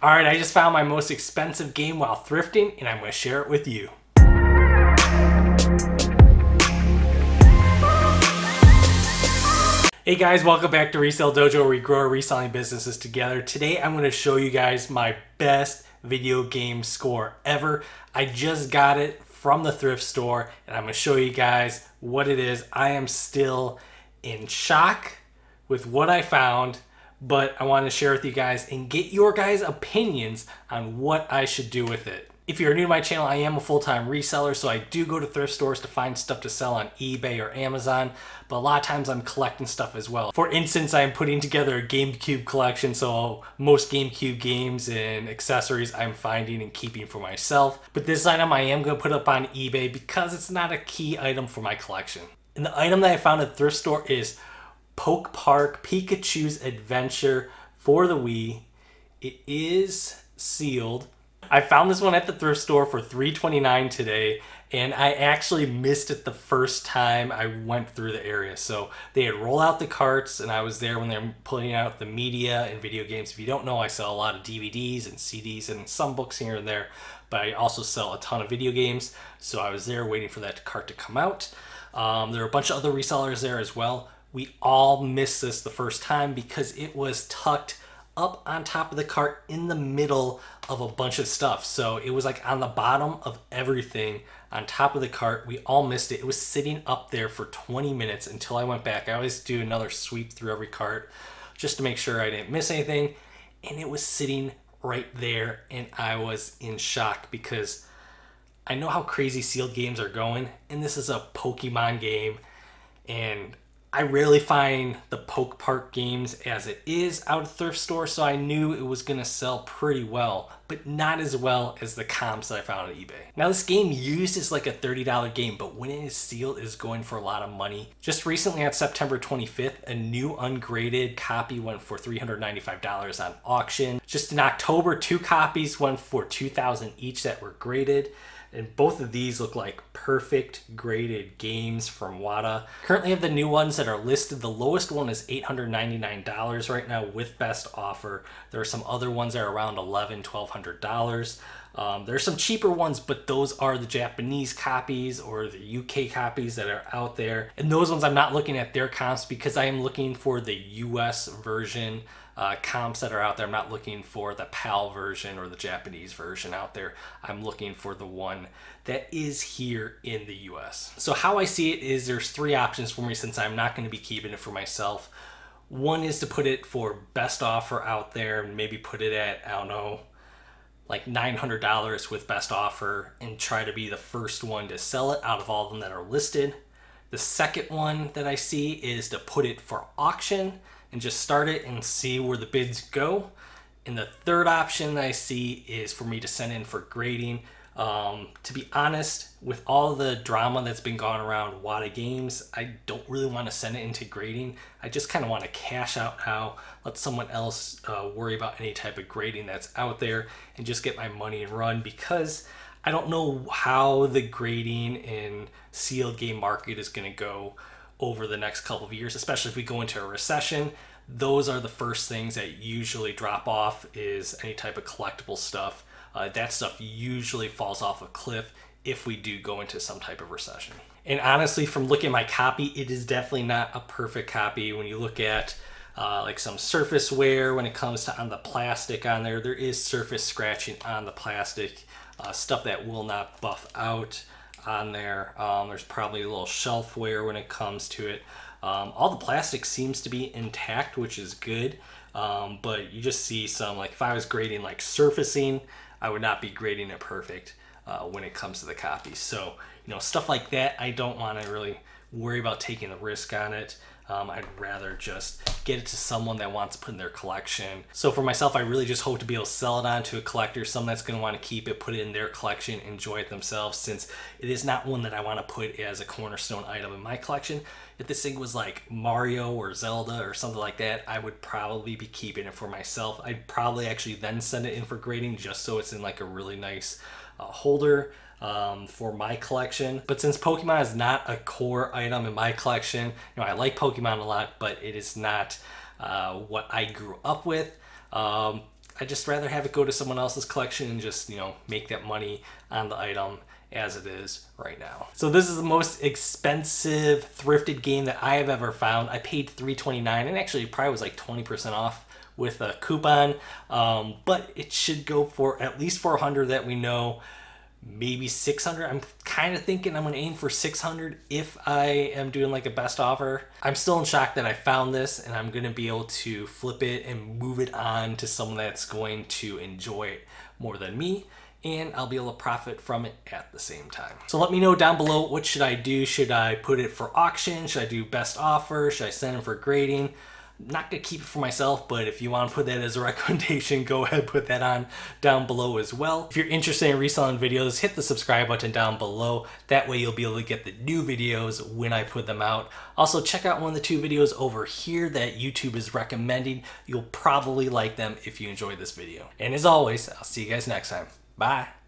Alright, I just found my most expensive game while thrifting, and I'm going to share it with you. Hey guys, welcome back to Resale Dojo, where we grow our reselling businesses together. Today I'm going to show you guys my best video game score ever. I just got it from the thrift store, and I'm going to show you guys what it is. I am still in shock with what I found, but I want to share with you guys and get your guys' opinions on what I should do with it. If you're new to my channel, I am a full-time reseller, so I do go to thrift stores to find stuff to sell on eBay or Amazon, but a lot of times I'm collecting stuff as well. For instance, I'm putting together a GameCube collection, so most GameCube games and accessories I'm finding and keeping for myself. But this item I am going to put up on eBay because it's not a key item for my collection. And the item that I found at the thrift store is Poke Park Pikachu's Adventure for the Wii. It is sealed. I found this one at the thrift store for $3.29 today, and I actually missed it the first time I went through the area. So they had rolled out the carts, and I was there when they were putting out the media and video games. If you don't know, I sell a lot of DVDs and CDs and some books here and there, but I also sell a ton of video games. So I was there waiting for that cart to come out. There were a bunch of other resellers there as well. We all missed this the first time because it was tucked up on top of the cart in the middle of a bunch of stuff. So it was like on the bottom of everything on top of the cart. We all missed it. It was sitting up there for 20 minutes until I went back. I always do another sweep through every cart just to make sure I didn't miss anything. And it was sitting right there, and I was in shock because I know how crazy sealed games are going, and this is a Pokemon game, and I rarely find the Poke Park games as it is out of thrift store, so I knew it was going to sell pretty well, but not as well as the comps that I found on eBay. Now this game used is like a $30 game, but when it is sealed, it is going for a lot of money. Just recently on September 25th, a new ungraded copy went for $395 on auction. Just in October, 2 copies went for $2,000 each that were graded. And both of these look like perfect graded games from Wada. Currently have the new ones that are listed. The lowest one is $899 right now with best offer. There are some other ones that are around $1,100, $1,200. There's some cheaper ones, but those are the Japanese copies or the UK copies that are out there. And those ones I'm not looking at their comps because I am looking for the US version comps that are out there. I'm not looking for the PAL version or the Japanese version out there. I'm looking for the one that is here in the US. So how I see it is there's 3 options for me since I'm not going to be keeping it for myself. One is to put it for best offer out there and maybe put it at, I don't know, like $900 with best offer and try to be the first one to sell it out of all of them that are listed. The second one that I see is to put it for auction and just start it and see where the bids go. And the third option that I see is for me to send in for grading. To be honest, with all the drama that's been going around Wada Games, I don't really want to send it into grading. I just kind of want to cash out now, let someone else worry about any type of grading that's out there and just get my money and run, because I don't know how the grading and sealed game market is going to go over the next couple of years, especially if we go into a recession. Those are the first things that usually drop off, is any type of collectible stuff. That stuff usually falls off a cliff if we do go into some type of recession. And honestly, from looking at my copy, it is definitely not a perfect copy. When you look at like some surface wear, when it comes to on the plastic on there, there is surface scratching on the plastic, stuff that will not buff out on there. There's probably a little shelf wear when it comes to it. All the plastic seems to be intact, which is good, but you just see some, like if I was grading like surfacing, I would not be grading it perfect when it comes to the copy. So, you know, stuff like that, I don't want to really worry about taking the risk on it. I'd rather just get it to someone that wants to put in their collection. So for myself, I really just hope to be able to sell it on to a collector, someone that's going to want to keep it, put it in their collection, enjoy it themselves, since it is not one that I want to put as a cornerstone item in my collection. If this thing was like Mario or Zelda or something like that, I would probably be keeping it for myself. I'd probably actually then send it in for grading just so it's in like a really nice holder for my collection. But since Pokemon is not a core item in my collection, you know, I like Pokemon a lot, but it is not what I grew up with. I just rather have it go to someone else's collection and just, make that money on the item as it is right now. So this is the most expensive thrifted game that I have ever found. I paid $3.29 and actually probably was like 20% off with a coupon, but it should go for at least 400 that we know, maybe 600. I'm kind of thinking I'm gonna aim for 600 if I am doing like a best offer. I'm still in shock that I found this, and I'm gonna be able to flip it and move it on to someone that's going to enjoy it more than me, and I'll be able to profit from it at the same time. So let me know down below, what should I do? Should I put it for auction? Should I do best offer? Should I send it for grading? I'm not gonna keep it for myself, but if you want to put that as a recommendation, go ahead, put that on down below as well. If you're interested in reselling videos, hit the subscribe button down below. That way you'll be able to get the new videos when I put them out. Also, check out one of the 2 videos over here that YouTube is recommending. You'll probably like them if you enjoyed this video. And as always, I'll see you guys next time. Bye.